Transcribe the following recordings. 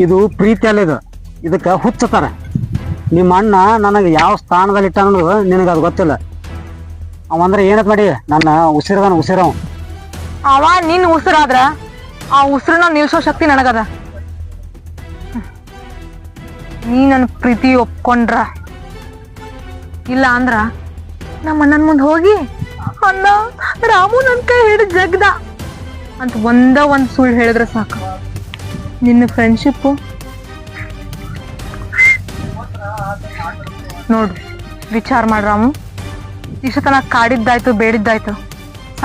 ಇದು ಪ್ರೀತಿ ಅಲ್ಲ, ಇದಕ್ಕೆ ಹುಚ್ಚತಾರ. ನಿಮ್ಮ ಅಣ್ಣ ನನಗೆ ಯಾವ ಸ್ಥಾನದಲ್ಲಿ ಇಟ್ಟ ಅನ್ನೋದು ನಿನಗೆ ಅದು ಗೊತ್ತಿಲ್ಲ. ಅವಂದ್ರೆ ಏನತ್ ಮಾಡಿ ನನ್ನ ಉಸಿರವ. ಅವ ನಿನ್ ಉಸಿರಾದ್ರ ಆ ಉಸಿರನ್ನ ನಿಲ್ಸೋ ಶಕ್ತಿ ನನಗದ. ನೀ ನನ್ನ ಪ್ರೀತಿ ಒಪ್ಕೊಂಡ್ರ ಇಲ್ಲ ಅಂದ್ರ ನಮ್ಮ ಅಣ್ಣನ ಮುಂದೆ ಹೋಗಿ ಅಣ್ಣ ರಾಮು ನನ್ ಕೈ ಹಿಡಿದು ಜಗ್ದ ಅಂತ ಒಂದ್ ಸುಳ್ಳು ಹೇಳಿದ್ರೆ ಸಾಕು. ನಿನ್ನ ಫ್ರೆಂಡ್ಶಿಪ್ ನೋಡು, ವಿಚಾರ ಮಾಡ ರಾಮು. ಇಷ್ಟು ತನಕ ಕಾಡಿದ್ದಾಯ್ತು, ಬೇಡಿದ್ದಾಯ್ತು,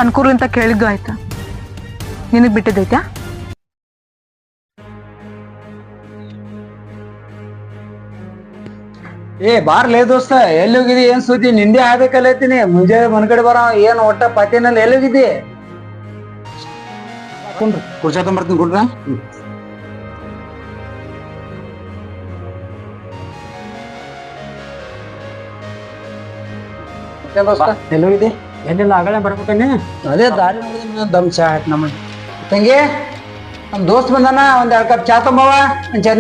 ಅನ್ಕೂರು ಅಂತ ಕೇಳಿದ್ದು ಆಯ್ತು, ನಿನಗ್ ಬಿಟ್ಟಿದ್ದೈತ್ಯಾ? ಬಾರ್ಲೇ ದೋಸ್ತ, ಎಲ್ಲಿ ಹೋಗಿದಿ? ಏನ್ ಸುದ್ದಿ? ನಿಂದೆ ಆಗ್ಬೇಕಲ್ಲೈತೀನಿ. ಮುಂಜಾನೆ ಮನ್ ಕಡೆ ಬರ ಏನ್ ಒಟ್ಟ ಪತಿನಲ್ಲಿ ಎಲ್ಲಿ ಹೋಗಿದ್ದಿ? ಕುಂಡ್ರಿ, ಕುರ್ಚಾ ತೊಂಬರ್ತೀನಿ ಕುಂಡ್ರ. ಎಲ್ಲಿ ಹೋಗಿದ್ದಿ? ಎಲ್ಲಿಲ್ಲ, ಆಗಲೇ ಬರ್ಬೇಕನ್ನಿ. ಅದೇ ದಾರಿ ದಮ್ ಚಾ ಆಯ್ತು ನಮ್ಮ ತಂಗಿ. ನಮ್ ದೋಸ್ತ್ ಬಂದಾನ, ಒಂದ್ 2 ಕಪ್ ಚಾ ತೊಂಬವ,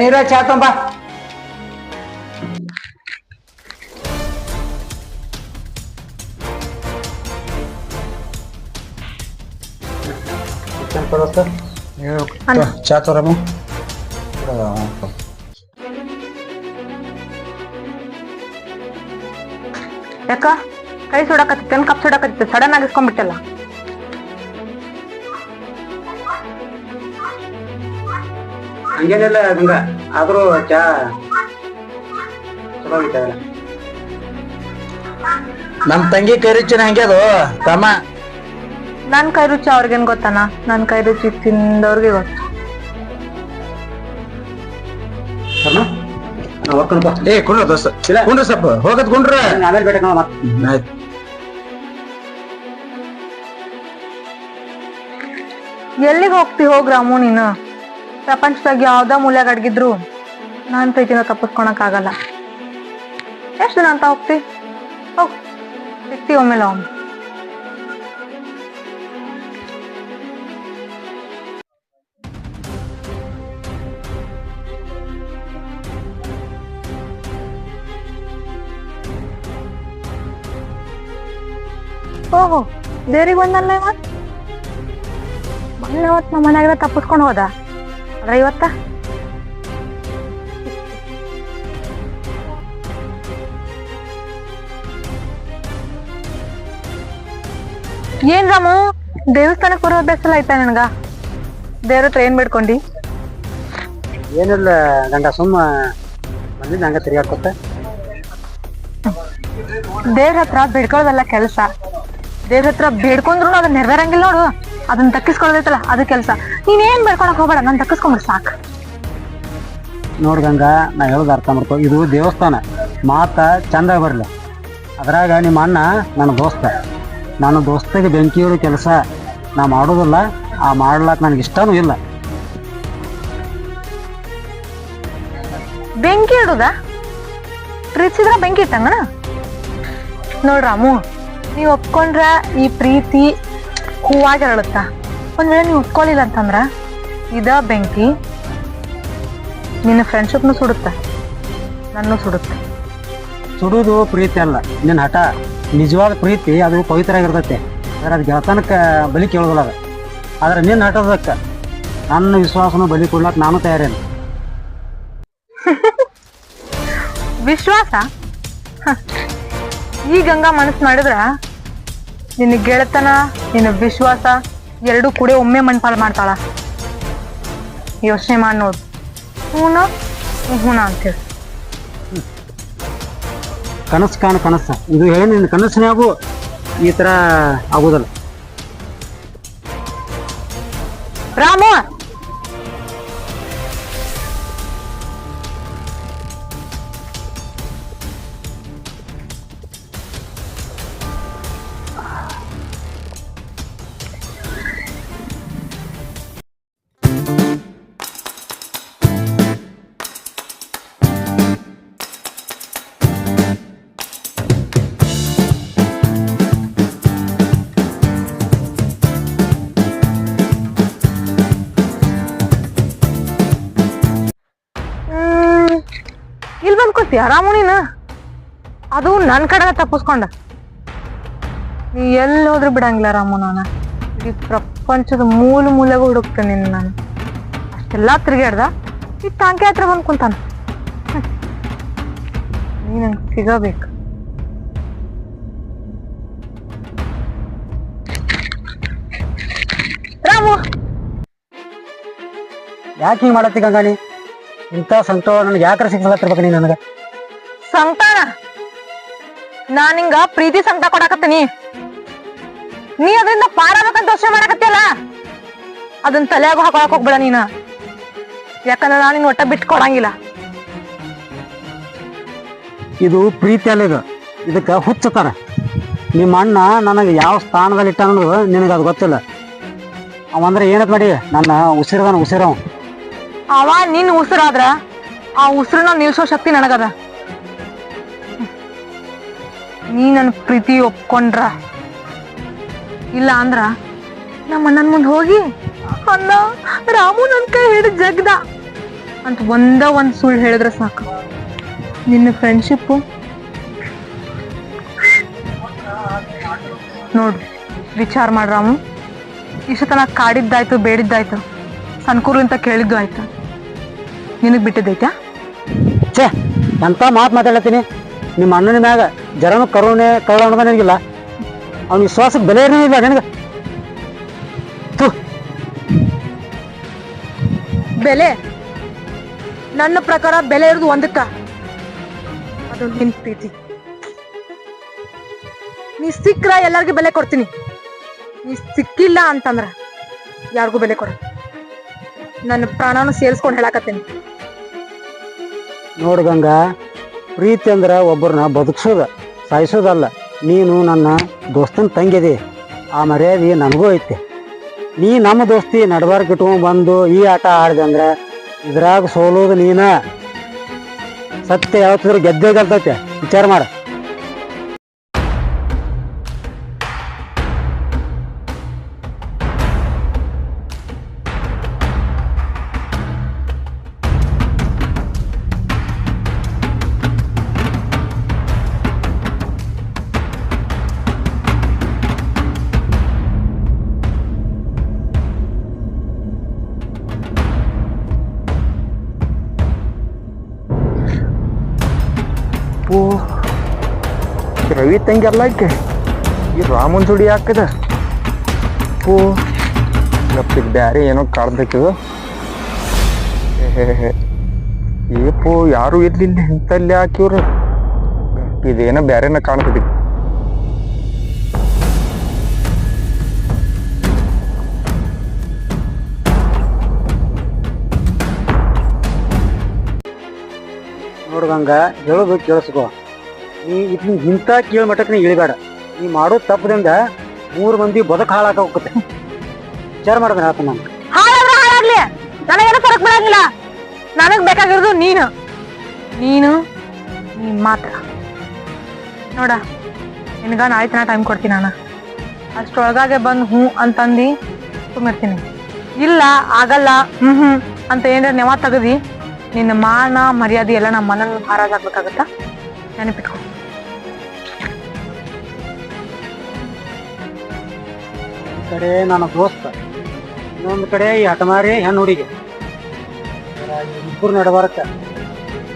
ನೀರ ಚಾ ತೊಂಬ. ಚಾ ತೋರಮ್ಮ. ಯಾಕ ಕೈ ಸುಡಕತ್ತಿತ್ತು, ಕಪ್ ಸುಡಕತ್ತಿತ್ತು, ಸಡನ್ ಆಗಿ ಇಸ್ಕೊಂಡ್ಬಿಟ್ಟಲ್ಲ. ಹಂಗೇನಿಲ್ಲ ಗಂಗ, ಆದ್ರೂ ಚಾ ಚಲೋ ಐತಲ್ಲ. ನಮ್ ತಂಗಿ ಕೈ ರುಚಿನ ಹಂಗೆ ಅದು ತಮ್ಮ. ನನ್ ಕೈ ರುಚಿ ಅವ್ರಿಗೇನ್ ಗೊತ್ತಾನ? ನನ್ ಕೈ ರುಚಿ ತಿಂದವ್ರಿಗೆ ಗೊತ್ತು. ಕುಂಡ್ರ ದೋಸ್ತ, ಕುಂಡ್ರ ಸ್ವಲ್ಪ ಹೋಗದ್ ಕುಂಡ್ರ. ಆಮೇಲೆ ಬೇಡ ಆಯ್ತು. ಎಲ್ಲಿಗೆ ಹೋಗ್ತಿ ಹೋಗ್ ರಾಮು ನೀನು. ಪ್ರಪಂಚದಾಗ ಯಾವ್ದ ಮೂಲ್ಯಾಗ ಅಡ್ಗಿದ್ರು ನಾನ್ ಪ್ರೀತಿನ ತಪ್ಪಿಸ್ಕೊಳಕ್ ಆಗಲ್ಲ. ಎಷ್ಟ್ ದಿನ ಅಂತ ಹೋಗ್ತಿ? ಹೋಗ್, ಸಿಗ್ತಿ ಒಮ್ಮೆಲೆ ಒಮ್ಮೆ. ಓಹೋ, ದೇವ್ರಿಗೆ ಬಂದಲ್ಲ ಇವತ್. ಮೊನ್ನೆ ನಮ್ಮ ಮನ್ಯಾಗ ತಪ್ಪಿಸ್ಕೊಂಡು ಹೋದ, ಆದ್ರೆ ಇವತ್ತ ಏನ್ ರಾಮು, ದೇವಸ್ಥಾನಕ್ಕೆ ಬರೋ ಅಭ್ಯಾಸ ಎಲ್ಲ ಆಯ್ತಾ ನಿನಗ? ದೇವ್ರ ಹತ್ರ ಏನ್ ಬೇಡ್ಕೊಂಡಿ? ಏನಿಲ್ಲ ಗಂಡ, ಸುಮ್ಮ ಬಂದಿದ್ದ ಹಂಗ ತಿರ್ಗಾಡ್ಕೊತ. ದೇವ್ರ ಹತ್ರ ಬೇಡ್ಕೊಳ್ಳೋದಲ್ಲ ಕೆಲ್ಸ. ದೇವ್ರ ಹತ್ರ ಬೇಡ್ಕೊಂಡ್ರು ಅದನ್ನ ನೆರವೇರಂಗಿಲ್ಲ ನೋಡು, ಅದನ್ನ ದಕ್ಕಿಸ್ಕೊಳ್ಳೋದೈತಲ್ಲ ಅದು ಕೆಲ್ಸ. ನೀನೇನ್ ಬೇಡ್ಕೊಳಕ್ ಹೋಗ್ಬೇಡ, ನಾನ್ ದಕ್ಕಿಸ್ಕೊಂಡ್ಬಿಡ್ ಸಾಕು. ನೋಡ್ ಗಂಗಾ, ನಾ ಹೇಳೋದು ಅರ್ಥ ಮಾಡ್ಕೊ. ಇದು ದೇವಸ್ಥಾನ, ಮಾತ ಚಂದ ಬರ್ಲಿ. ಅದ್ರಾಗ ನಿಮ್ಮ ಅಣ್ಣ ನನ್ನ ದೋಸ್ತ. ನಾನು ದೋಸ್ತಿಗೆ ಬೆಂಕಿ ಇಡೋ ಕೆಲಸ ನಾ ಮಾಡೋದಿಲ್ಲ, ಆ ಮಾಡ್ಲಾಕ್ ನನಗೆ ಇಷ್ಟನೂ ಇಲ್ಲ. ಬೆಂಕಿ ಇಡುದ? ಪ್ರೀತಿಸಿದ್ರ ಬೆಂಕಿ ಇಟ್ಟಂಗಣ? ನೋಡ್ ರಾಮು, ನೀವ್ ಒಪ್ಕೊಂಡ್ರ ಈ ಪ್ರೀತಿ ಹೂವಾಗಿ ಅರಳುತ್ತ. ಒಂದ್ ವೇಳೆ ನೀವ್ ಒಪ್ಕೊಳ್ಳಿಲ್ಲ ಅಂತಂದ್ರ ಇದ ಬೆಂಕಿ ನಿನ್ನ ಫ್ರೆಂಡ್ಶಿಪ್ನು ಸುಡುತ್ತ, ನನ್ನೂ ಸುಡುತ್ತೆ. ಸುಡುದು ಪ್ರೀತಿ ಅಲ್ಲ, ನಿನ್ನ ಹಠ. ನಿಜವಾದ ಪ್ರೀತಿ ಅದು ಪವಿತ್ರ ಆಗಿರ್ತೈತೆ, ಆದ್ರೆ ಅದು ಗೆಳತನಕ್ಕೆ ಬಲಿ ಕೇಳೋದಿಲ್ಲ ಅದು. ಆದ್ರೆ ನಿನ್ನ ಹಠದಕ್ಕೆ ನನ್ನ ವಿಶ್ವಾಸನ ಬಲಿ ಕೊಡ್ಲಕ್ ನಾನು ತಯಾರೇನು. ವಿಶ್ವಾಸ? ಈ ಗಂಗಾ ಮನಸ್ಸು ಮಾಡಿದ್ರ ನಿನ್ನ ಗೆಳತನ, ನಿನ್ನ ವಿಶ್ವಾಸ ಎರಡು ಕೂಡ ಒಮ್ಮೆ ಮಣ್ಪಾಲ್ ಮಾಡ್ತಾಳ. ಯೋಚನೆ ಮಾಡಿ ನೋಡು. ಹೂನ ಅಂತೇಳಿ ಕನಸು ಕಾಣ ಕನಸು, ಇದು ಹೇಳಿ ನಿನ್ನ ಕನಸಿನ ಆಗು, ಈ ಥರ ಆಗೋದಲ್ಲ. ರಾಮು, ತಿಳ್ಕೊತಿ ಆರಾಮು ನೀನು ಅದು ನನ್ನ ಕಡೆ ತಪ್ಪಿಸ್ಕೊಂಡ ನೀ ಎಲ್ಲಿ ಹೋದ್ರು ಬಿಡಂಗಿಲ್ಲ ರಾಮು ನಾನು ಇಡೀ ಪ್ರಪಂಚದ ಮೂಲೆಗೂ ಹುಡುಕ್ತೇನೆ ನಾನು ಅಷ್ಟೆಲ್ಲಾ ತಿರುಗಾಡ್ದ ಈ ತಾಂಕೆ ಹತ್ರ ಬಂದ್ ಕುಂತಾನ ನೀ ನಂಗೆ ಸಿಗಬೇಕು ರಾಮು ಯಾಕೆ ಹಿಂಗೆ ಮಾಡತ್ತಿ ಗಂಗಾಣಿ ಇಂಥ ಸಂಕಟ ನನಗೆ ಯಾಕ್ರ ಸಿಗ್ಲತ್ತಿರ್ಬೇಕು ನೀ ನನಗೆ ಸಂಕಟಾನ ನಾನ್ ಹಿಂಗ ಪ್ರೀತಿ ಸಂಕಟ ಕೊಡಾಕತ್ತೀನಿ ನೀ ಅದರಿಂದ ಪಾರಾಗಬೇಕಂತ ಯೋಚನೆ ಮಾಡಕತ್ತಿಯಲ್ಲ ಅದನ್ನ ತಲೆಯಾಗ ಹಾಕೊಳಕ್ ಹೋಗ್ಬೇಡ ನೀನ ಯಾಕಂದ್ರೆ ನಾನು ನಿನ್ನ ಒಟ್ಟ ಬಿಟ್ಟು ಕೊಡಂಗಿಲ್ಲ ಇದು ಪ್ರೀತಿ ಅಲ್ಲ ಇದು ಇದಕ್ಕೆ ಹುಚ್ಚತಾರ ನಿಮ್ಮ ಅಣ್ಣ ನನಗೆ ಯಾವ ಸ್ಥಾನದಲ್ಲಿ ಇಟ್ಟ ಅನ್ನೋದು ನಿನಗೆ ಅದು ಗೊತ್ತಿಲ್ಲ ಅವಂದ್ರೆ ಏನತ್ ಮಾಡಿ ನನ್ನ ಉಸಿರವ ಅವ ನಿನ್ ಉಸಿರಾದ್ರ ಆ ಉಸಿರನ್ನ ನಿಲ್ಸೋ ಶಕ್ತಿ ನನಗದ ನೀ ನನ್ನ ಪ್ರೀತಿ ಒಪ್ಕೊಂಡ್ರ ಇಲ್ಲ ಅಂದ್ರ ನಮ್ಮ ಅಣ್ಣನ ಮುಂದೆ ಹೋಗಿ ಅಣ್ಣ ರಾಮು ನನ್ ಕೈ ಹಿಡಿದು ಜಗ್ದ ಅಂತ ಒಂದ್ ಸುಳ್ಳು ಹೇಳಿದ್ರೆ ಸಾಕು ನಿನ್ನ ಫ್ರೆಂಡ್ಶಿಪ್ ನೋಡು ವಿಚಾರ ಮಾಡ ರಾಮು ಇಷ್ಟು ತನಕ ಕಾಡಿದ್ದಾಯ್ತು ಬೇಡಿದ್ದಾಯ್ತು ಸಣ್ಕೂರ್ಲಿಂತ ಕೇಳಿದ್ದು ಆಯ್ತು ನಿನಗ್ ಬಿಟ್ಟಿದ್ದೈತ್ಯಾ ಛೇ ಎಂತ ಮಾತಾಡತ್ತೀನಿ ನಿಮ್ಮ ಅಣ್ಣನ ಮ್ಯಾಗ ಜರನು ಕರುಣೆ ಕಳ್ಳ ಅನ್ನೋದ ನಿನಗಿಲ್ಲ ಅವ್ನ ವಿಶ್ವಾಸಕ್ಕೆ ಬೆಲೆ ಇಲ್ಲ ನಿನಗೆ ಬೆಲೆ ನನ್ನ ಪ್ರಕಾರ ಬೆಲೆ ಇರೋದು ಒಂದಕ್ಕ ಅದು ನಿನ್ ಪ್ರೀತಿ ನೀ ಸಿಕ್ಕ್ರ ಎಲ್ಲರಿಗೂ ಬೆಲೆ ಕೊಡ್ತೀನಿ ನೀ ಸಿಕ್ಕಿಲ್ಲ ಅಂತಂದ್ರ ಯಾರಿಗೂ ಬೆಲೆ ಕೊಡ ನನ್ನ ಪ್ರಾಣನ ಸೇರಿಸ್ಕೊಂಡು ಹೇಳಾಕತ್ತೀನಿ ನೋಡು ಗಂಗಾ ಪ್ರೀತಿ ಅಂದ್ರೆ ಒಬ್ಬರನ್ನ ಬದುಕ್ಸೋದ ಸಾಯಿಸೋದಲ್ಲ ನೀನು ನನ್ನ ದೋಸ್ತನ ತಂಗಿದಿ ಆ ಮರ್ಯಾದೆ ನನಗೂ ಐತೆ ನೀ ನಮ್ಮ ದೋಸ್ತಿ ನಡಬಾರ್ಕ್ ಇಟ್ಕೊಂಡ್ ಬಂದು ಈ ಆಟ ಆಡಿದೆ ಅಂದ್ರೆ ಇದ್ರಾಗ ಸೋಲೋದು ನೀನ ಸತ್ಯ ಯಾವತ್ತಿದ್ರು ಗೆದ್ದೇ ಗೆಲ್ತೈತೆ ವಿಚಾರ ಮಾಡ ರವಿ ತಂಗಿ ಅಲ್ಲ ಆಕೆ ಈ ರಾಮನ್ ಜೋಡಿ ಹಾಕದ ಓ ಗಪ್ಪಿಗೆ ಬ್ಯಾರೆ ಏನೋ ಕಾಡ್ಬೇಕಿದು ಏಪೋ ಯಾರು ಇರ್ಲಿಲ್ಲ ಇಂತಲ್ಲಿ ಹಾಕಿವ್ರು ಇದೇನೋ ಬ್ಯಾರೇನ ಕಾಣ್ತದೆ ನೋಡ್ಗಂಗ ಹೇಳೋದು ಕೇಳಿಸ್ಕೋ ನೀ ಇದನ್ನ ಇಂಥ ಕೇಳ ಮಟ್ಟಕ್ಕೆ ನೀ ಇಳಿಬೇಡ ನೀ ಮಾಡೋ ತಪ್ಪದಿಂದ 3 ಮಂದಿ ಬದುಕು ಹಾಳಾಕ ಹೋಗುತ್ತೆ ವಿಚಾರ ಮಾಡಿದ್ರೆ ಆತ ನಾನು ಹಾಳಾಗ್ಲಿ ನನಗೇನು ಫರಕ್ ಬರಂಗಿಲ್ಲ ನನಗ್ ಬೇಕಾಗಿರೋದು ನೀನು ನೀನು ನೀನ್ ಮಾತ್ರ ನೋಡ ನಿನಗ ನಾಳೆ ಟೈಮ್ ಕೊಡ್ತೀನಿ ನಾನು ಅಷ್ಟೊಳಗಾಗೆ ಬಂದು ಹ್ಞೂ ಅಂತಂದು ಸುಮ್ಮಿರ್ತೀನಿ ಇಲ್ಲ ಆಗಲ್ಲ ಹ್ಮ್ ಅಂತ ಏನಾರ ನೆವ ತೆಗದಿ ನಿನ್ನ ಮಾನ ಮರ್ಯಾದೆ ಎಲ್ಲ ನಮ್ಮ ಮನ ಹಾರಾಜಾಗ್ಬೇಕಾಗತ್ತಾ ನೆನಪಿಟ್ಕೊ ಕಡೆ ನನ್ನ ದೋಸ್ತ ಇನ್ನೊಂದು ಕಡೆ ಈ ಹಠಮಾರಿ ಹೆಣ್ಣು ಹುಡುಗಿ ಇಬ್ಬರು ನಡಬಾರಕ್ಕ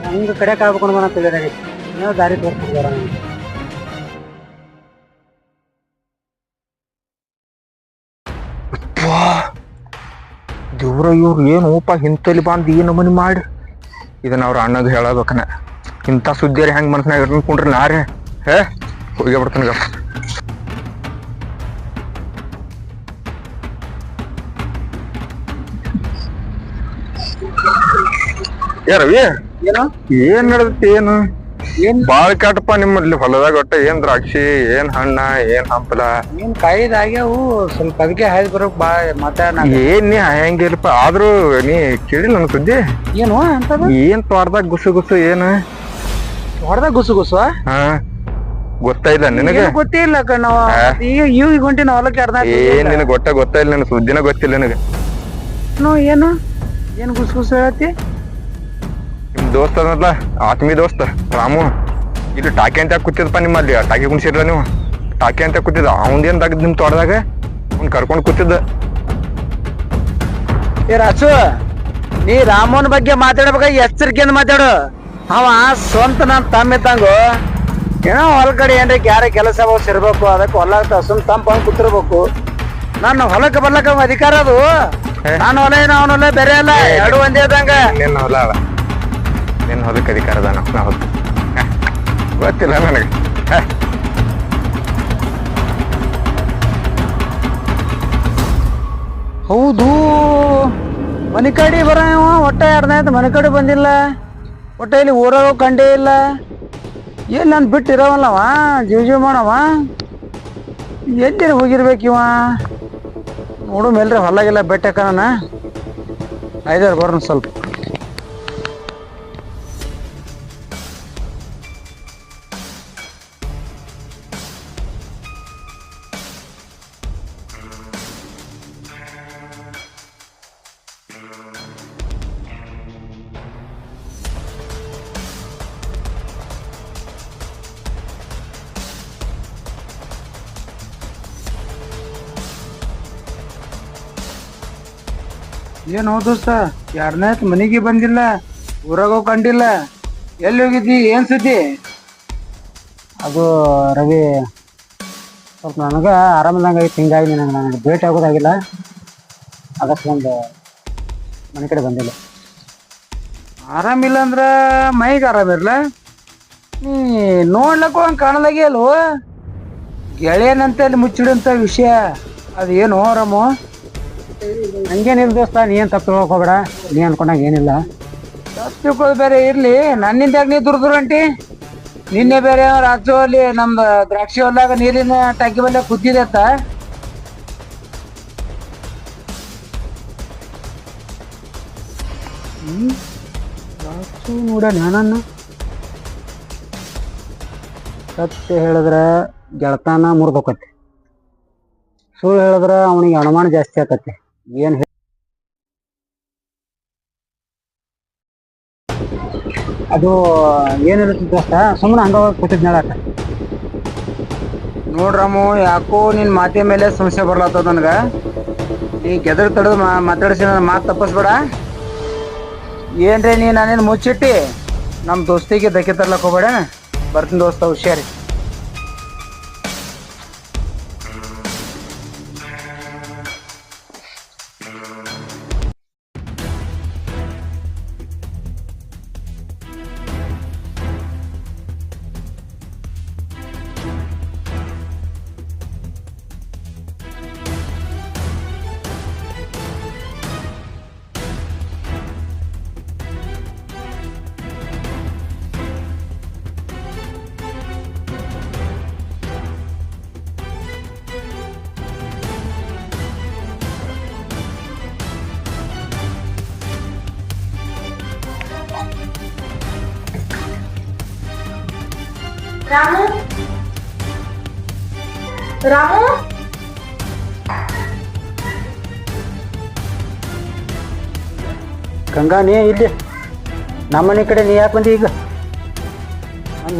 ಹಂಗ ಕಡೆ ಕಾಯ್ಬೇಕು ಅನ್ನೋ ತಿಳಿದಾಗೈತಿ ಇನ್ನೂ ದಾರಿ ತೋರಿಸ್ತಿದಾರ ದೇವ್ರ ಇವ್ರು ಏನು ಉಪ ಇಂತಲ್ಲಿ ಬಂದು ಈ ನಮೂನಿ ಮಾಡಿ ಇದನ್ನ ಅವ್ರ ಅಣ್ಣಗೆ ಹೇಳಬೇಕನ ಇಂಥ ಸುದ್ದಿಯರಿ ಹೆಂಗೆ ಮನ್ಸನಾಗ ಇಟ್ಕೊಂಡ್ರಿ ನಾರೇ ಹೇ ಹೋಗಿ ಬಿಡ್ತಾನೆ ಗಪ್ಪ ರವಿ ಏನ್ ನಡ್ದೈತಿ ಏನ್ ಬಾಳ್ ಕಾಟಪ್ಪ ನಿಮ್ಮಲ್ಲಿ ಹೊಲದಾಗ ಒಟ್ಟ ಏನ್ ದ್ರಾಕ್ಷಿ ಏನ್ ಹಣ್ಣ ಏನ್ ಹಂಪಲ ಏನ್ ಕಾಯ್ದಾಗ್ಯಾವು ಸ್ವಲ್ಪ ಅದಕ್ಕೆ ಹಾಯ್ದು ಬರೋಕ್ ಬಾ ಮಾತಾಡ ಏನ್ ನೀ ಹಂಗಿಲ್ಲಪ್ಪ ಆದ್ರೂ ನೀ ಕೇಳಿಲ್ಲ ನನ್ ಸುದ್ದಿ ಏನು ಅಂತದ ಏನ್ ತೋಟದಾಗ ಗುಸು ಏನ್ ಹೊಡೆದಾಗ ಗುಸು ಹಾ ಗೊತ್ತಾಯಿಲ್ಲ ನಿನಗೆ ಗೊತ್ತೇ ಇಲ್ಲ ನಾವು ಈಗ ಹೊಂಟಿ ನಾವು ಹೊಲಕ್ಕೆ ಅರ್ಧ ಏನ್ ನಿನಗ್ ಗೊತ್ತಾಯಿಲ್ಲ ನನ್ ಸುದ್ದಿನ ಗೊತ್ತಿಲ್ಲ ನಿನಗೆ ಏನು ಏನ್ ಗುಸು ಹೇಳತ್ತಿ ನಿಮ್ ದೋಸ್ತ ಅದಲ್ಲ ಆತ್ಮೀಯ ದೋಸ್ತ ರಾಮು ಇಲ್ಲಿ ಟಾಕಿ ಅಂತ ಕೂತಿದಪ್ಪ ನಿಮ್ಮಲ್ಲಿ ಟಾಕಿ ಕುಣ್ಸಿರ್ಲ ನೀವು ಟಾಕಿ ಅಂತ ಕೂತಿದ್ದ ಅವಂದೇನ್ ತಗದ್ ನಿಮ್ ತೋಟದಾಗ ಅವ್ನ್ ಕರ್ಕೊಂಡ್ ಕೂತಿದ್ದ. ಏ ರಾಜು, ನೀ ರಾಮೋನ್ ಬಗ್ಗೆ ಮಾತಾಡ್ಬೇಕಾಗ ಎಚ್ಚರಿಕೆಯಿಂದ ಮಾತಾಡು. ಅವ ಸ್ವಂತ ನಾನ್ ತಮ್ಮ ಇದ್ದಂಗು. ಏನೋ ಹೊಲ ಕಡೆ ಏನ್ರಿ ಯಾರ ಕೆಲಸ ಇರ್ಬೇಕು, ಅದಕ್ಕೆ ಹೊಲ ಸುಮ್ ತಂಪ ಕೂತಿರ್ಬೇಕು. ನನ್ನ ಹೊಲಕ್ಕೆ ಬರ್ಲಕ್ಕ ಅಧಿಕಾರ ಅದು. ನಾನು ಹೊಲ ಏನು ಅವನ ಹೊಲ ಬೇರೆ ಅಲ್ಲ, ಎರಡು ಒಂದೇ ಇದ್ದಂಗ. ನಿನ್ನ ಹೊಲ ಅಲ್ಲ, ನಿನ್ನ ಹೊಲಕ್ಕೆ ಅಧಿಕಾರ ಅದ ನಾ ಹೊಲ ಗೊತ್ತಿಲ್ಲ ನನಗೆ. ಹೌದು, ಮನೆ ಕಡೆ ಬರ ಒಟ್ಟ ಎರಡನಾಯ್ತು, ಮನೆ ಕಡೆ ಬಂದಿಲ್ಲ. ಒಟ್ಟ ಇಲ್ಲಿ ಊರಾಗ ಕಂಡೇ ಇಲ್ಲ. ಏನ್ ನಾನು ಬಿಟ್ಟು ಇರೋವಲ್ಲವ, ಜೀವ ಮಾಡವ. ಎಲ್ಲಿ ಹೋಗಿರ್ಬೇಕಿವ ನೋಡು ಮೇಲ್ರಿ ಹೊಲಾಗಿಲ್ಲ ಬೆಟ್ಟಕ್ಕ. ನಾನು ಐದಾರು ಬರ್ನ ಸ್ವಲ್ಪ. ಏನು ದೋಸ್ತ, ಯಾರನ್ನಾಯ್ತು ಮನೆಗೆ ಬಂದಿಲ್ಲ, ಊರಾಗ ಕಂಡಿಲ್ಲ, ಎಲ್ಲಿ ಹೋಗಿದ್ದಿ, ಏನ್ ಸುದ್ದಿ? ಅದು ರವಿ ಸ್ವಲ್ಪ ನನಗೆ ಆರಾಮದಂಗೆ ಐತಿ, ಹಿಂಗಾಗಿ ನನಗೆ ಭೇಟಿ ಆಗೋದಾಗಿಲ್ಲ. ಅದಕ್ಕೆ ಒಂದು ಮನೆ ಕಡೆ ಬಂದಿಲ್ಲ. ಆರಾಮಿಲ್ಲ ಅಂದ್ರ ಮೈಗೆ ಆರಾಮಿರ್ಲ. ನೀ ನೋಡ್ಲಕ್ಕೂ ಹಂಗೆ ಕಾಣಲಾಗಿ ಅಲ್ವ, ಗೆಳೆಯನಂತ ಅಲ್ಲಿ ಮುಚ್ಚಿಡಂತ ವಿಷಯ ಅದು ಏನು ರಾಮು? ಹಂಗೇನಿಲ್ಲ ದೋಸ್ತ, ನೀ ಏನು ತಪ್ಪು ತಿಳ್ಕೊಬೇಡ. ನೀ ಅನ್ಕೊಂಡಾಗ ಏನಿಲ್ಲ. ತಪ್ಪು ತಿಳ್ಕೊಳ್ಳೋದು ಬೇರೆ ಇರ್ಲಿ, ನನ್ನಿಂದ ಯಾಕೆ ನೀ ದುರ್ದುರಂಟಿ? ನಿನ್ನೆ ಬೇರೆ ರಾಜು ಅಲ್ಲಿ ನಮ್ದು ದ್ರಾಕ್ಷಿ ಹೊಲ್ದಾಗ ನೀರಿನ ಟಾಕಿ ಬಲ್ಲ ಕೂತಿದತ್ತ. ರಾಜು ನೋಡ ನಾನನ್ನ ಸತ್ಯ ಹೇಳಿದ್ರೆ ಗೆಳತನ ಮುರಿದೋಕತಿ, ಸುಳ್ಳು ಹೇಳಿದ್ರೆ ಅವನಿಗೆ ಅನುಮಾನ ಜಾಸ್ತಿ ಆಕತಿ. ಏನ್ ಅದು ಏನಿರುತ್ತೆ ದೋಸ್ತ, ಸುಮ್ಮನೆ ಹಂಗ ಕೂತಿದ್ ಹೇಳಕ್ಕ. ನೋಡ್ರಮ್ಮು, ಯಾಕೋ ನಿನ್ ಮಾತಿನ ಮೇಲೆ ಸಂಶಯ ಬರ್ಲತ್ತದ ನನಗ. ಈ ಗೆದರ್ ತಡದ್ ಮಾತಾಡಿಸಿ ನನ್ನ ಮಾತು ತಪ್ಪಿಸ್ಬೇಡ. ಏನ್ರಿ ನೀ ನಾನೇನು ಮುಚ್ಚಿಟ್ಟಿ ನಮ್ಮ ದೋಸ್ತಿಗೆ ಧಕ್ಕೆ ತರ್ಲಕ್ ಹೋಗ್ಬೇಡ. ಬರ್ತೀನಿ ದೋಸ್ತ, ಹುಷಾರಿ. ರಾಮು, ರಾಮು, ಗಂಗಾ ನೀ ಇಲ್ಲಿ ನಮ್ಮನೆ ಕಡೆ ನೀ ಯಾಕೆ ಬಂದಿ? ಈಗ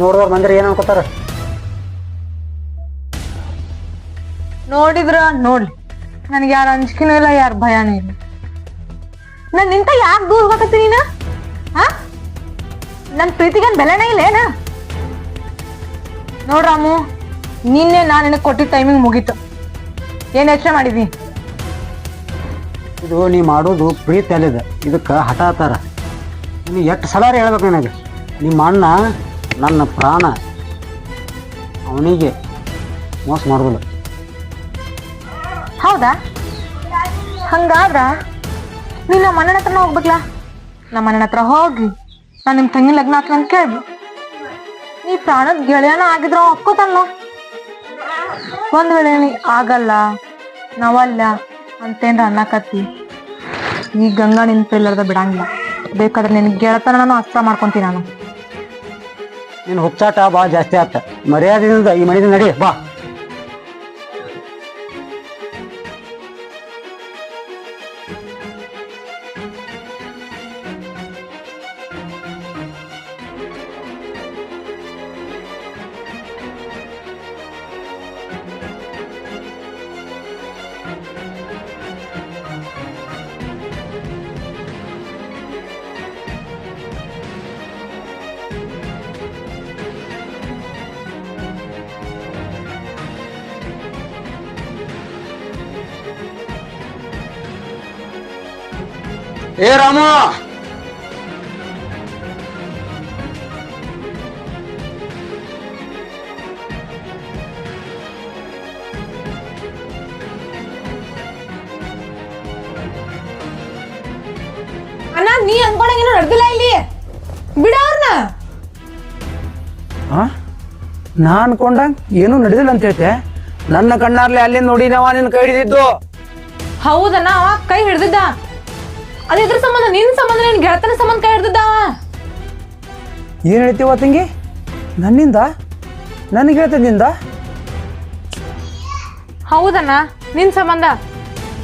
ನೋಡಿದವ್ರು ಬಂದ್ರೆ ಏನು ಅನ್ಕೋತಾರ? ನೋಡಿದ್ರ ನೋಡ್ಲಿ, ನನಗೆ ಯಾರ ಅಂಜಿಕೆನೂ ಇಲ್ಲ, ಯಾರ ಭಯನೂ ಇಲ್ಲ. ನಾನು ನಿಂತ ಯಾಕೆ ದೂರ ಹೋಗತ್ತೀನಿ ನೀನ? ನನ್ನ ಪ್ರೀತಿಗನ್ ಬೆಲೆನೇ ಇಲ್ಲೇನ? ನೋಡ್ರಾಮು, ನಿನ್ನೆ ನಾನು ನಿನಗೆ ಕೊಟ್ಟಿದ್ದ ಟೈಮಿಂಗ್ ಮುಗೀತು. ಏನ್ ಯೋಚನೆ ಮಾಡಿದ್ನಿ? ಇದು ನೀ ಮಾಡೋದು ಪ್ರೀತಿ ಅಲ್ಲಿದೆ, ಇದಕ್ಕೆ ಹಠ ಆತಾರ. ನೀನು ಎಷ್ಟು ಸಲ ಹೇಳ್ಬೇಕು ನನಗೆ, ನಿಮ್ಮ ಅಣ್ಣ ನನ್ನ ಪ್ರಾಣ, ಅವನಿಗೆ ಮೋಸ ಮಾಡೋದಿಲ್ಲ. ಹೌದಾ? ಹಂಗಾದ್ರ ನೀನ್ ನಮ್ಮ ಅಣ್ಣನ ಹತ್ರನ ಹೋಗ್ಬೇಕಲ್ಲ. ನಮ್ಮ ಅಣ್ಣನ ಹತ್ರ ಹೋಗಿ ನಾನು ನಿಮ್ ತಂಗಿ ಲಗ್ನ ಆಗ್ತೀನಿ ಅಂತ ಕೇಳ್ಬಿ. ನೀ ಪ್ರಾಣದ ಗೆಳೆಯನ ಆಗಿದ್ರ ಒಪ್ಕೋತಲ್ಲ. ಒಂದ್ ವೇಳೆ ನೀ ಆಗಲ್ಲ, ನಾವಲ್ಲ ಅಂತೇನ್ರ ಅನ್ನಕತ್ತಿ, ಈ ಗಂಗಾ ನಿನ್ ಇಲ್ಲದ ಬಿಡಂಗಿಲ್ಲ. ಬೇಕಾದ್ರೆ ನಿನ್ ಗೆಳತನ ನಾನು ಅಸ್ತ್ರ ಮಾಡ್ಕೊಂತೀನಿ. ನಾನು ನೀನು ಹುಚ್ಚಾಟ ಭಾಳ ಜಾಸ್ತಿ ಆತ. ಮರ್ಯಾದೆಯಿಂದ ಈ ಮನೆಯಿಂದ ನಡಿ ಬಾ. ಏ ರಾಮು, ಅಣ್ಣ ನೀ ಅನ್ಕೊಂಡಂಗೇನು ನಡೆದಿಲ್ಲ ಇಲ್ಲಿ, ಬಿಡ ಅವ್ರನ್ನ. ನಾ ಅನ್ಕೊಂಡಂಗ ಏನು ನಡೆದಿಲ್ಲ ಅಂತ ಹೇಳ್ತೆ. ನನ್ನ ಕಣ್ಣಾರ್ಲಿ ಅಲ್ಲಿ ನೋಡಿ ನಾವ ನಿನ್ ಕೈ ಹಿಡಿದಿದ್ದು. ಹೌದಣ್ಣ, ಅವ ಕೈ ಹಿಡ್ದಿದ್ದ. ಅದ ಇದ್ರ ಸಂಬಂಧ, ನಿನ್ ಸಂಬಂಧ, ನಿನ್ ಗೆಳತನ ಸಂಬಂಧ ಕೈ ಹಿಡ್ದಿದ್ದ ಅವ. ಏನ್ ಹೇಳ್ತೀವ ತಂಗಿ? ನನ್ನಿಂದ? ನನ್ ಗೆಳತದಿಂದ? ಹೌದಣ್ಣ, ನಿನ್ ಸಂಬಂಧ.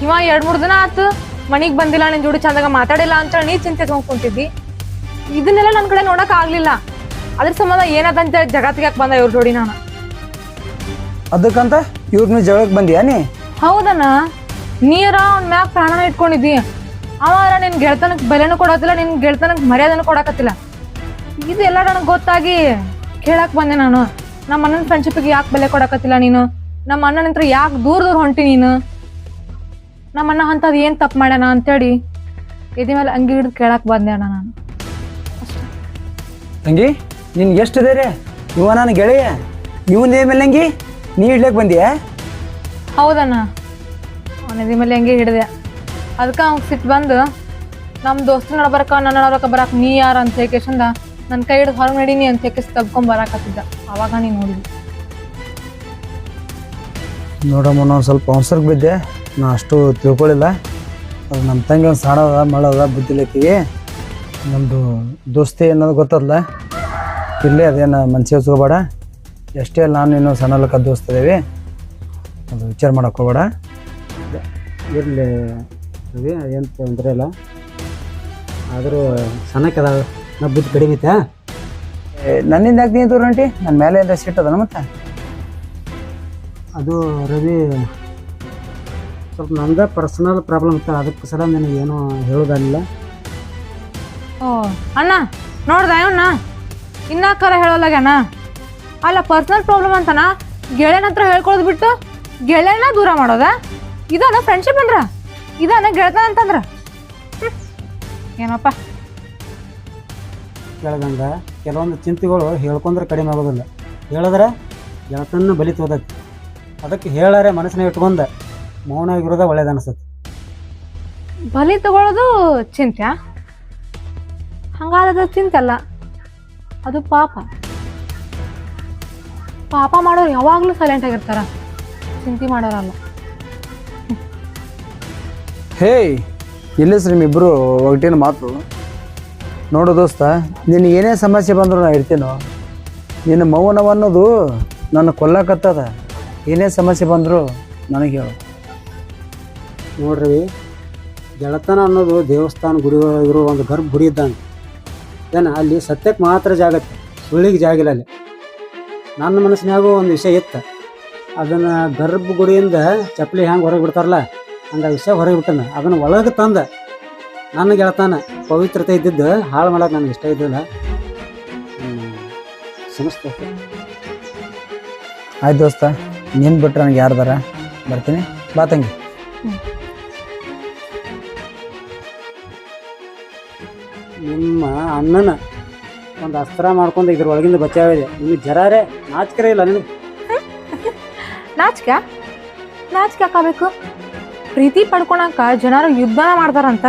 ಇವ 2-3 ದಿನ ಆತು ಮನಿಗ್ ಬಂದಿಲ್ಲ, ನಿನ್ ಜೋಡಿ ಚಂದಾಗ ಮಾತಾಡಿಲ್ಲ ಅಂತ ನೀ ಚಿಂತೆ ಕುಂತಿದ್ದಿ. ಇದನ್ನೆಲ್ಲ ನನ್ ಕಡೆ ನೋಡಕ್ ಆಗ್ಲಿಲ್ಲ. ಅದ್ರ ಸಂಬಂಧ ಏನದಂತ ಜಗತ್ತಿಗೆ ಬಂದ ಇವ್ರ ಜೋಡಿ ನಾನು. ಅದಕ್ಕಂತ ಇವ್ರನ್ನ ಜಗಳಕ್ಕೆ ಬಂದಿಯಾ ನೀ? ಹೌದಣ್ಣ, ನೀರ ಅವ್ನ ಮ್ಯಾಗ ಪ್ರಾಣನ ಇಟ್ಕೊಂಡಿದ್ದಿ. ಅವಾರ ನಿನ್ ಗೆಳತನಕ್ ಬೆಲೆನೂ ಕೊಡತ್ತಿಲ್ಲ, ನಿನ್ ಗೆಳತನಕ್ ಮರ್ಯಾದೆನೂ ಕೊಡಕತ್ತಿಲ್ಲ. ಇದೆಲ್ಲ ನನಗೆ ಗೊತ್ತಾಗಿ ಕೇಳಕ್ ಬಂದೆ ನಾನು. ನಮ್ಮ ಅಣ್ಣನ ಫ್ರೆಂಡ್ಶಿಪ್ಗೆ ಯಾಕೆ ಬೆಲೆ ಕೊಡಕತ್ತಿಲ್ಲ ನೀನು? ನಮ್ಮ ಅಣ್ಣನ ಹತ್ರ ಯಾಕೆ ದೂರ ಹೊಂಟಿ ನೀನು? ನಮ್ಮ ಅಣ್ಣ ಅಂತದ್ ಏನ್ ತಪ್ಪು ಮಾಡ್ಯಾನ ಅಂತೇಳಿ ಎದಿ ಮೇಲೆ ಅಂಗಿ ಹಿಡಿದು ಕೇಳಕ್ ಬಂದೆ ಅಣ್ಣ ನಾನು. ತಂಗಿ, ನಿನ್ಗೆ ಎಷ್ಟು ಧೈರ್ಯ? ಇವ ನಾನು ಗೆಳೆಯ, ಇವನ್ ಮೇಲಂಗಿ ನೀ ಇಡ್ಲಕ್ ಬಂದಿಯಾ? ಹೌದಣ್ಣ, ಅವನ ಎದಿ ಮೇಲೆ ಹಂಗೆ ಹಿಡಿದೆ. ಅದಕ್ಕೆ ಅವ್ನು ಸಿಟ್ಟು ಬಂದು ನಮ್ಮ ದೋಸ್ತ ನಡ್ಬರಕ ನನ್ನ ನಡ್ಬರಕ ಬರಾಕ ನೀ ಯಾರು ಅಂತ ಹೇಳೇಶಂದ ನನ್ನ ಕೈ ಹಿಡಿದು ಹೊರಗೆ ನಡೀನಿ ಅಂತ ಹೇಳಿ ತಬ್ಕೊಂಡ್ ಬರಾಕತ್ತಿದ್ದ. ಅವಾಗ ನೀ ನೋಡಿದ್ವಿ. ನೋಡಮ್ಮ, ನಾನು ಸ್ವಲ್ಪ ಅವಸರಕ್ಕೆ ಬಿದ್ದೆ, ನಾ ಅಷ್ಟು ತಿಳ್ಕೊಳ್ಳಿಲ್ಲ. ಅದು ನಮ್ಮ ತಂಗಿ ಒಂದು ಸಾಣದ ಮಾಡದ ಬುದ್ಧಿಲಕ್ಕಿಗೆ ನಮ್ಮದು ದೋಸ್ತಿ ಅನ್ನೋದು ಗೊತ್ತದಲ್ಲ. ಇಲ್ಲೇ ಅದೇನು ಮನ್ಸಿಗೆ ಹಚ್ಕೋಬೇಡ. ಎಷ್ಟೇ ಅಲ್ಲ, ನಾನು ಇನ್ನೂ ಸಣ್ಣ ಲೆಕ್ಕ ದೋಸ್ತಿದ್ದೇವೆ, ಅದು ವಿಚಾರ ಮಾಡಕ್ಕೆ ಹೋಗ್ಬೇಡ. ಇರಲಿ ರವಿ, ಏನು ತೊಂದರೆ ಇಲ್ಲ. ಆದರೂ ಸಣ್ಣಕ್ಕೆ ಅದಾವ, ನಾ ಬುದ್ಧಿ ಕಡಿಮೆ ಐತಾ? ನನ್ನಿಂದ ಯಾಕೆ ನೀನು ದೂರ ಹೊಂಟಿ? ನನ್ನ ಮೇಲೆ ಏನಾರ ಸಿಟ್ಟು ಅದನ ಮತ್ತೆ? ಅದು ರವಿ, ಸ್ವಲ್ಪ ನಂದೇ ಪರ್ಸನಲ್ ಪ್ರಾಬ್ಲಮ್ ಇತ್ತು, ಅದಕ್ಕೆ ಸಲ ನನಗೆ ಏನೂ ಹೇಳೋದಾಗಿಲ್ಲ. ಓ ಅಣ್ಣ, ನೋಡ್ದ ಇವನ್ನ ಇನ್ನಾಕರ ಹೇಳೋಲ್ಲಾಗ್ಯಾನ. ಅಲ್ಲ, ಪರ್ಸನಲ್ ಪ್ರಾಬ್ಲಮ್ ಅಂತನ ಗೆಳೆಯನ ಹತ್ರ ಹೇಳ್ಕೊಳ್ಳೋದು ಬಿಟ್ಟು ಗೆಳೆಯನ ದೂರ ಮಾಡೋದ? ಇದಾನ ಫ್ರೆಂಡ್ಶಿಪ್ ಅಂದ್ರ? ಇದಾನ ಗೆಳತನ ಅಂತಂದ್ರ? ಏನಪ್ಪ ಕೇಳ್ದಂಗೆ ಕೆಲವೊಂದು ಚಿಂತೆಗಳು ಹೇಳ್ಕೊಂಡ್ರೆ ಕಡಿಮೆ ಆಗೋದಿಲ್ಲ, ಹೇಳಿದ್ರೆ ಗೆಳತನ ಬಲಿ ತೋದೈತಿ. ಅದಕ್ಕೆ ಹೇಳಾರೆ ಮನಸ್ಸಿನಾಗ ಇಟ್ಕೊಂಡ ಮೌನವಾಗಿರೋದ ಒಳ್ಳೇದು ಅನಿಸುತ್ತೆ. ಬಲಿ ತಗೊಳ್ಳೋದು ಚಿಂತೆ? ಹಂಗಾದ ಚಿಂತೆ ಅಲ್ಲ, ಅದು ಪಾಪ. ಪಾಪ ಮಾಡೋರು ಯಾವಾಗಲೂ ಸೈಲೆಂಟ್ ಆಗಿರ್ತಾರ, ಚಿಂತೆ ಮಾಡೋರಲ್ಲ. ಹೇಯ್, ಇಲ್ಲಿಸ್ರಿ ನಿಮ್ಮಿಬ್ಬರು ಒಗಟಿನ ಮಾತು. ನೋಡು ದೋಸ್ತ, ನಿನಗೆ ಏನೇ ಸಮಸ್ಯೆ ಬಂದರೂ ನಾನು ಇರ್ತೀನೋ. ನಿನ್ನ ಮೌನವನ್ನೋದು ನನ್ನ ಕೊಲ್ಲಕತ್ತದ. ಏನೇ ಸಮಸ್ಯೆ ಬಂದರೂ ನನಗೆ ಹೇಳು. ನೋಡ್ರಿ, ಗೆಳತನ ಅನ್ನೋದು ದೇವಸ್ಥಾನ ಗುಡಿಗಳಿರೋ ಒಂದು ಗರ್ಭ ಗುಡಿ ಇದ್ದಂಗೆ. ಏನ ಅಲ್ಲಿ ಸತ್ಯಕ್ಕೆ ಮಾತ್ರ ಜಾಗತ್ತೆ, ಸುಳ್ಳಿಗೆ ಜಾಗಿಲ್ಲ ಅಲ್ಲಿ. ನನ್ನ ಮನಸ್ಸಿನಾಗೂ ಒಂದು ವಿಷಯ ಇತ್ತು, ಅದನ್ನು ಗರ್ಭಗುಡಿಯಿಂದ ಚಪ್ಪಲಿ ಹೆಂಗೆ ಹೊರಗೆ ಬಿಡ್ತಾರಲ್ಲ, ಹಂಗೆ ವಿಷಯ ಹೊರಗೆ ಬಿಟ್ಟನ. ಅದನ್ನು ಒಳಗೆ ತಂದ ನನ್ನ ಗೆಳತನ ಪವಿತ್ರತೆ ಇದ್ದಿದ್ದು ಹಾಳು ಮಾಡೋಕೆ ನನಗೆ ಇಷ್ಟ ಇದ್ದಿಲ್ಲ. ಸಮಸ್ಯೆ ಆಯ್ತು ದೋಸ್ತ, ನೀನು ಬಿಟ್ರೆ ನನಗೆ ಯಾರ್ದಾರ? ಬರ್ತೀನಿ, ಬಾ ತಂಗಿ. ನಿಮ್ಮ ಅಣ್ಣನ ಒಂದು ಅಸ್ತ್ರ ಮಾಡ್ಕೊಂಡು ಇದ್ರ ಒಳಗಿಂದ ಬಚಾವಿದೆ. ನಿಮಗೆ ಜರಾರೆ ನಾಚಿಕೆ ಇಲ್ಲ ನಿನಗೆ? ನಾಚಿಕೆ ಹಾಕಬೇಕು? ಪ್ರೀತಿ ಪಡ್ಕೊಳಕ ಜನರು ಯುದ್ಧನ ಮಾಡ್ತಾರಂತ.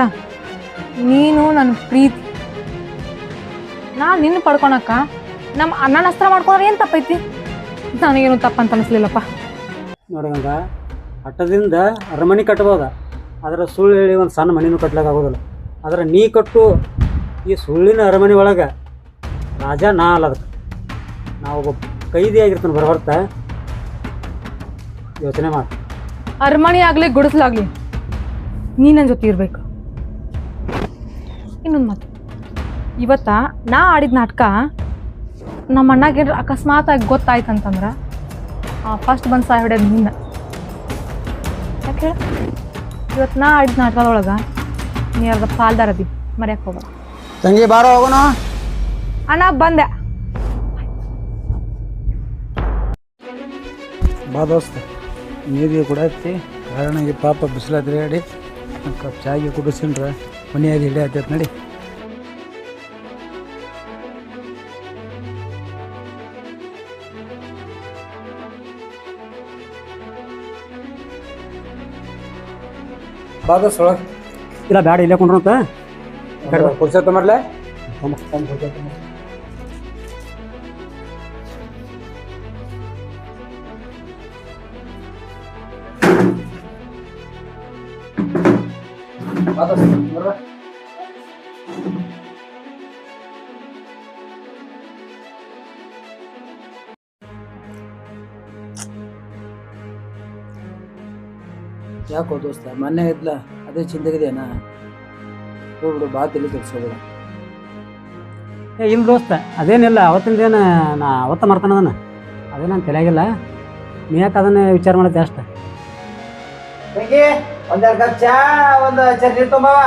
ನೀನು ನನ್ನ ಪ್ರೀತಿ, ನಿನ್ನ ಪಡ್ಕೊಳಕ ನಮ್ಮ ಅಣ್ಣನ ಅಸ್ತ್ರ ಮಾಡ್ಕೊಂಡ್ರೆ ಏನು ತಪ್ಪೈತಿ? ನನಗೇನು ತಪ್ಪಂತ ಅನಿಸ್ಲಿಲ್ಲಪ್ಪ. ನೋಡಗಂಗ, ಹಠದಿಂದ ಅರಮನೆ ಕಟ್ಬೋದ, ಅದರ ಸುಳ್ಳು ಹೇಳಿ ಒಂದು ಸಣ್ಣ ಮನೆಯೂ ಕಟ್ಲಿಕ್ಕಾಗೋದಿಲ್ಲ. ಆದರೆ ನೀ ಕಟ್ಟು ಈ ಸುಳ್ಳಿನ ಅರಮನೆ ಒಳಗೆ ರಾಜ ನಾ ಅಲ್ಲ. ಅದಕ್ಕೆ ನಾವು ಕೈದಿ ಆಗಿರ್ತಾನೆ ಬರಬರ್ತ ಯೋಚನೆ ಮಾಡಿ. ಅರಮನೆ ಆಗಲಿ ಗುಡಿಸ್ಲಾಗ್ಲಿ ನೀ ನನ್ನ ಜೊತೆ ಇರಬೇಕು. ಇನ್ನೊಂದು ಮಾತು, ಇವತ್ತ ನಾ ಆಡಿದ ನಾಟಕ ನಮ್ಮ ಅಣ್ಣಗೆ ಅಕಸ್ಮಾತ್ ಆಗಿ ಗೊತ್ತಾಯ್ತಂತಂದ್ರೆ ಫಸ್ಟ್ ಬಂದು ಸಾಯ್ ಹೊಡ್ಯೋದು ನಿನ್ನ. ಯಾಕೆ ಹೇಳ? ಇವತ್ತು ನಾ ಆಡಿದ ನಾಟಕದೊಳಗೆ ನೀ ಅರ್ಧ ಪಾಲ್ದಾರದಿ, ಮರ್ಯಾಕೆ ಹೋಗ. ತಂಗಿ ಬಾರೋ, ಹೋಗೋಣ. ಅಣ್ಣ ಬಂದೆ. ಬಾ ದೋಸ್ತ, ನೀರಿಗೆ ಕೂಡ ಐತಿ ಕಾರಣ ಪಾಪ ಬಿಸಿಲಾದ್ರಿ ಅಡಿ ಒಂದು ಕಪ್ ಚಾಗಿ ಕುಡಿಸಿನ್ರ ಮನೆಯಾಗ ಹಿಡಿ ಆತೈತೆ ನಡಿ. ಬಾದ ಸೊಳಗೆ ಇಲ್ಲ ಬ್ಯಾಡ ಇಲ್ಲೇ ಕೊಂಡ್ರಂತ ಕುರ್ಚಿ ತೊಂಬರ್ಲೆ. ಯಾಕೋ ದೋಸ್ತ ಮೊನ್ನೆ ಇದ್ಲ ಅದೇ ಚಿಂತೆಗಿದೆನಾ? ಹೋಗ್ಬಿಡು, ಬಾ ತಲೆ ಕೆಡ್ಸೋಬೇಡ. ಇಲ್ಲ ದೋಸ್ತ ಅದೇನಿಲ್ಲ, ಅವತ್ತಿಂದೇನು ನಾ ಅವತ್ತ ಮಾಡ್ತಾನೆ ಅದನ್ನ, ಅದೇ ನಾನು ತಲೆಯಾಗಿಲ್ಲ. ನೀ ಯಾಕೆ ಅದನ್ನ ವಿಚಾರ ಮಾಡತ್ತೆ ಅಷ್ಟ? ಒಂದೆರಡು ಕಪ್ ಚಾ, ಒಂದು ಚಟ್ನಿ ತೊಂಬವ.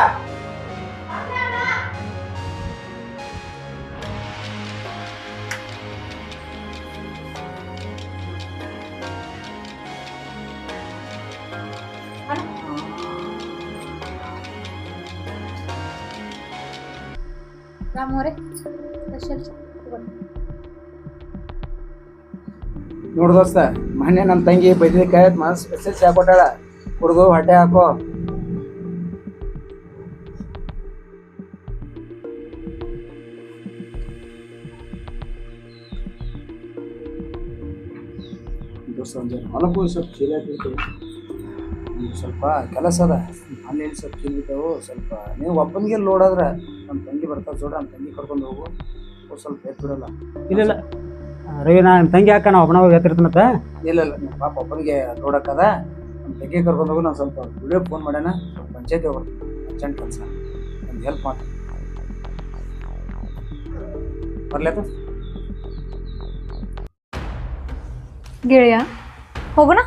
ನೋಡು ದೋಸ್ತ, ಮೊನ್ನೆ ನಮ್ಮ ತಂಗಿ ಬೈದಿದ್ದಕ್ಕೆ ಮನಸ್ಸು ಸ್ಪೆಷಲ್ ಚಾ ಕೊಟ್ಟಾಳ, ಕುಡ್ದು ಹೊಟ್ಟೆ ಹಾಕೋ. ದೋಸ್ತ ಹೊಲಕ್ಕೂ ಸ್ವಲ್ಪ ಚೀಲ ಸ್ವಲ್ಪ ಕೆಲಸ ಅದ, ಅಲ್ಲಿ ಸ್ವಲ್ಪ ಚೀಲಿದ್ದವು. ಸ್ವಲ್ಪ ನೀವು ಒಬ್ಬನಿಗೆ ಲೋಡ್ ಆದ್ರೆ ನಮ್ಮ ತಂಗಿ ಬರ್ತಾಳೆ ನೋಡ್ರಿ, ನಮ್ಮ ತಂಗಿ ಕರ್ಕೊಂಡು ಹೋಗು, ಸ್ವಲ್ಪ ಎತ್ತಿಡಲ್ಲ. ಇಲ್ಲ ರವಿ, ನಾನು ತಂಗಿ ಹಾಕ ನಾ ಒಬ್ಬನ ಎತ್ತಿರ್ತೀನತ್ತ. ಇಲ್ಲ ನಿಮ್ಮ ಪಾಪ ಒಬ್ಬನಿಗೆ ಲೋಡ್ ಹಾಕದ, ನಮ್ಮ ತಂಗಿ ಕರ್ಕೊಂಡು ಹೋಗು. ನಾನು ಸ್ವಲ್ಪ ವಿಡಿಯೋ ಫೋನ್ ಮಾಡ್ಯಾನ, ಸ್ವಲ್ಪ ಪಂಚಾಯತಿ ಹೋಗ್ತೀನಿ, ಅರ್ಜೆಂಟ್ ಕೆಲಸ, ನಮ್ಗೆ ಹೆಲ್ಪ್ ಮಾಡಿ ಬರ್ಲೇತ ಗೆಳೆಯ. ಹೋಗೋಣ.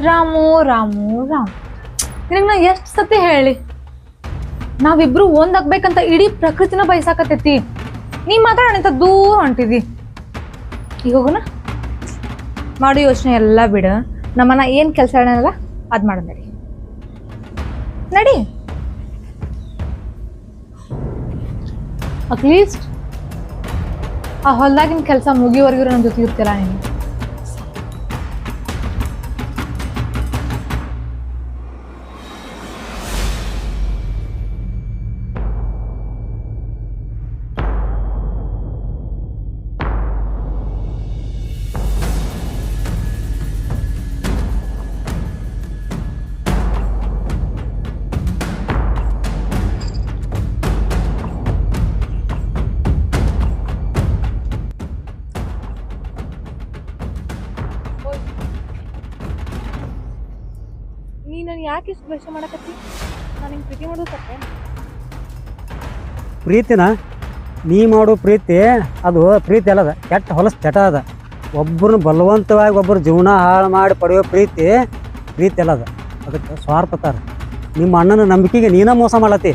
ರಾಮು ರಾಮು ರಾಮು, ನಿನಗೆ ನಾ ಎಷ್ಟು ಸತಿ ಹೇಳಿ, ನಾವಿಬ್ರು ಒಂದಾಗ್ಬೇಕಂತ ಇಡೀ ಪ್ರಕೃತಿನ ಬಯಸಾಕತ್ತೈತಿ. ನೀ ಮಾತ್ರ ಅಂತ ದೂರ ಹೊಂಟಿದಿ. ಈಗ ಹೋಗೋಣ. ಮಾಡೋ ಯೋಚನೆ ಎಲ್ಲ ಬಿಡು, ನಮ್ಮನ್ನ ಏನು ಕೆಲಸ ಹೇಳಲ್ಲ ಅದು ಮಾಡ. ನಡಿ ನಡಿ. ಅಟ್ಲೀಸ್ಟ್ ಆ ಹೊಲ್ದಾಗಿನ ಕೆಲಸ ಮುಗಿಯವರೆಗೂ ನನ್ನ ಜೊತೆ ಇರ್ತೀರ ನೀನು. ನೀ ನಾನು ಯಾಕೆ ಇಷ್ಟು ದ್ವೇಷ ಮಾಡಕತ್ತಿ? ನಾನು ಹಿಂಗೆ ಪ್ರೀತಿ ಮಾಡೋದು ತಪ್ಪೆ? ಪ್ರೀತಿನ ನೀ ಮಾಡೋ ಪ್ರೀತಿ ಅದು ಪ್ರೀತಿ ಅಲ್ಲದ, ಕೆಟ್ಟ ಹೊಲಸು ಚಟ ಅದ. ಒಬ್ಬರನ್ನ ಬಲವಂತವಾಗಿ ಒಬ್ಬರು ಜೀವನ ಹಾಳು ಮಾಡಿ ಪಡೆಯೋ ಪ್ರೀತಿ ಅಲ್ಲದ, ಅದಕ್ಕೆ ಸ್ವಾರ್ಥತಾರ. ನಿಮ್ಮ ಅಣ್ಣನ ನಂಬಿಕೆಗೆ ನೀನ ಮೋಸ ಮಾಡತ್ತಿ.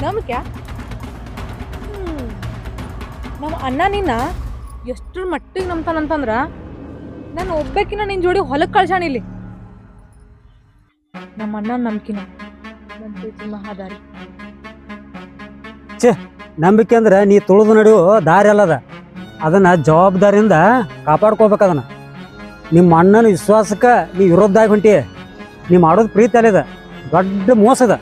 ನಂಬಿಕೆ? ನಮ್ಮ ಅಣ್ಣ ನಿನ್ನ ಎಷ್ಟರ ಮಟ್ಟಿಗೆ ನಂಬ್ತಾನಂತಂದ್ರ ನಾನು ಒಬ್ಬಾಕಿನ ನಿನ್ನ ಜೋಡಿ ಹೊಲಕ್ಕೆ ಕಳ್ಸಾಣ ಇಲ್ಲಿ. ನಮ್ಮ ಅಣ್ಣ ನಂಬಿಕೆನ ನನ್ನ ಪ್ರೀತಿ ಮಹಾದಾರಿ. ನಂಬಿಕೆ ಅಂದ್ರೆ ನೀ ತುಳಿದು ನಡೆಯೋ ದಾರಿ ಅಲ್ಲದ, ಅದನ್ನ ಜವಾಬ್ದಾರಿಯಿಂದ ಕಾಪಾಡ್ಕೋಬೇಕು. ಅದನ್ನ ನಿಮ್ಮ ಅಣ್ಣನ ವಿಶ್ವಾಸಕ್ಕೆ ನೀ ವಿರೋಧ ಹೊಂಟಿ. ನೀ ಮಾಡೋದು ಪ್ರೀತಿ ಅಲ್ಲಿದ, ದೊಡ್ಡ ಮೋಸದ.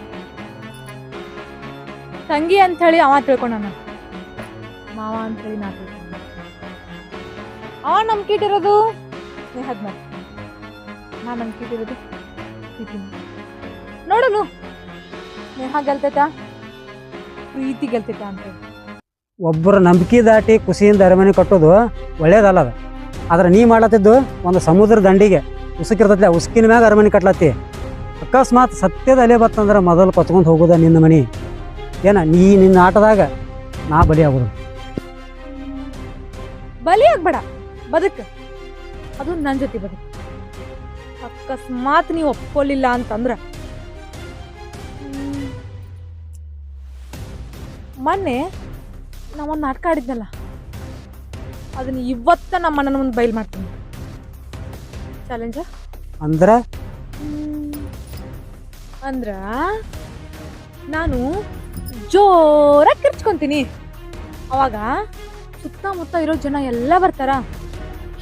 ತಂಗಿ ಅಂತ ಹೇಳಿ ಅವ ತಿಳ್ಕೊಂಡ, ಮಾವ ಅಂತ ಹೇಳಿ ನಾ ತಿಳ್ಕೊಂಡ. ಅವ ನಂಬಿಕೆ ಇಟ್ಟಿರೋದು ಸ್ನೇಹದ ಮೇಲೆ, ನಾ ನಂಬಿಕೆ ಇಟ್ಟಿರೋದು ಪ್ರೀತಿ. ನೋಡೋನು ಸ್ನೇಹ ಗೆಲ್ತೈತ ಪ್ರೀತಿ ಗೆಲ್ತೈತ ಅಂತ. ಒಬ್ಬರ ನಂಬಿಕೆ ದಾಟಿ ಖುಷಿಯಿಂದ ಅರಮನೆ ಕಟ್ಟೋದು ಒಳ್ಳೇದಲ್ಲ ಅದು. ಆದ್ರೆ ನೀ ಮಾಡ್ಲತ್ತಿದ್ದು ಒಂದು ಸಮುದ್ರ ದಂಡಿಗೆ ಉಸುಕಿರ್ತೈತಿ, ಆ ಉಸುಕಿನ ಮ್ಯಾಗ ಅರಮನೆ ಕಟ್ಲತ್ತಿ. ಅಕಸ್ಮಾತ್ ಸತ್ಯದ ಅಲೆ ಬತ್ತಂದ್ರೆ ಮೊದಲು ಕೊತ್ಕೊಂಡು ಹೋಗೋದ ನಿನ್ನ ಮನೆ. ಏನ ನೀ ನಿನ್ನ ಆಟದಾಗ ನಾ ಬಲಿ ಆಗೋದು. ಬಲಿ ಆಗ್ಬೇಡ, ಬದುಕು. ಅದು ನನ್ನ ಜೊತೆ ಬದುಕು. ಅಕಸ್ಮಾತ್ ನೀವು ಒಪ್ಕೊಳ್ಳಿಲ್ಲ ಅಂತಂದ್ರ ಮೊನ್ನೆ ನಾವೊಂದು ನಾಟಕ ಆಡಿದ್ನಲ್ಲ, ಅದನ್ನ ಇವತ್ತ ನಮ್ಮ ಅಣ್ಣನ ಮುಂದೆ ಬಯಲು ಮಾಡ್ತೀನಿ. ಚಾಲೆಂಜ ಅಂದ್ರೆ ಅಂದ್ರ ನಾನು ಜೋರಾಗಿ ಕಿರ್ಚ್ಕೊಂತೀನಿ. ಅವಾಗ ಸುತ್ತಮುತ್ತ ಇರೋ ಜನ ಎಲ್ಲ ಬರ್ತಾರ.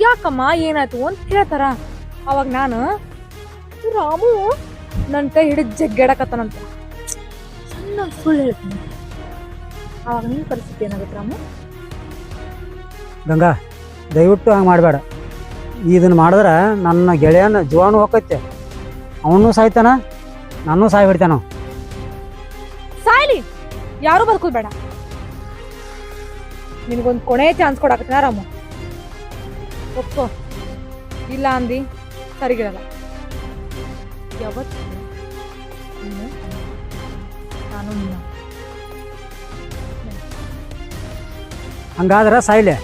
ಯಾಕಮ್ಮ ಏನಾಯ್ತು ಅಂತ ಹೇಳ್ತಾರ. ಅವಾಗ ನಾನು ರಾಮು ನನ್ನ ಕೈ ಹಿಡಿದು ಜಗ್ಗಾಡಕತ್ತಾನಂತ ಸಣ್ಣ ಸುಳ್ಳು ಹೇಳ್ತೀನಿ. ಅವಾಗ ನಿನ್ನ ಪರಿಸ್ಥಿತಿ ಏನಾಗುತ್ತೆ ರಾಮು? ಗಂಗಾ, ದಯವಿಟ್ಟು ಹಂಗೆ ಮಾಡಬೇಡ. ಇದನ್ನು ಮಾಡಿದ್ರೆ ನನ್ನ ಗೆಳೆಯನ ಜೀವಾನು ಹೋಗತ್ತೆ. ಅವನು ಸಾಯ್ತಾನ, ನಾನು ಸಾಯ್ಬಿಡ್ತಾನ. ಸಾಯ್ಲಿ, ಯಾರು ಬದುಕೋದು ಬೇಡ. ನಿನಗೊಂದು ಕೊನೆ ಚಾನ್ಸ್ ಕೊಡಾಕತ್ತೀನ ರಾಮು. ಒಪ್ಪೋ, ಇಲ್ಲ ಅಂದಿ ಸರಿಗಿರಲ್ಲ. ಯಾವತ್ತು ನೀನು ನಾನು ನಿನ್ನ ಹಂಗಾದ್ರೆ ಸಾಯ್ಲೆ.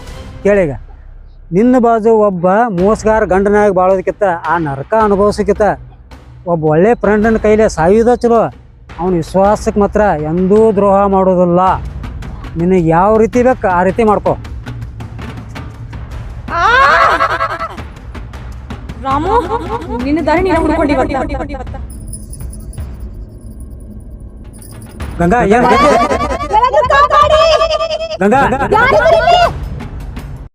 ಕೇಳೀಗ, ನಿನ್ನ ಬಾಜು ಒಬ್ಬ ಮೋಸಗಾರ ಗಂಡನಾಗಿ ಬಾಳೋದಕ್ಕಿಂತ ಆ ನರಕ ಅನುಭವಿಸೋಕ್ಕಿಂತ ಒಬ್ಬ ಒಳ್ಳೆ ಫ್ರೆಂಡನ ಕೈಲೇ ಸಾಯುವುದ ಚಲೋ. ಅವನ ವಿಶ್ವಾಸಕ್ಕೆ ಮಾತ್ರ ಎಂದೂ ದ್ರೋಹ ಮಾಡೋದಿಲ್ಲ. ನಿನಗೆ ಯಾವ ರೀತಿ ಬೇಕು ಆ ರೀತಿ ಮಾಡ್ಕೊ. ರಾಮು, ನಿನ್ನ ದಾರಿ ನೀನು ಹುಡ್ಕೊಂಡಿವತ್ತ. ಗಂಗಾ, ಏನು ಗಂಗಾ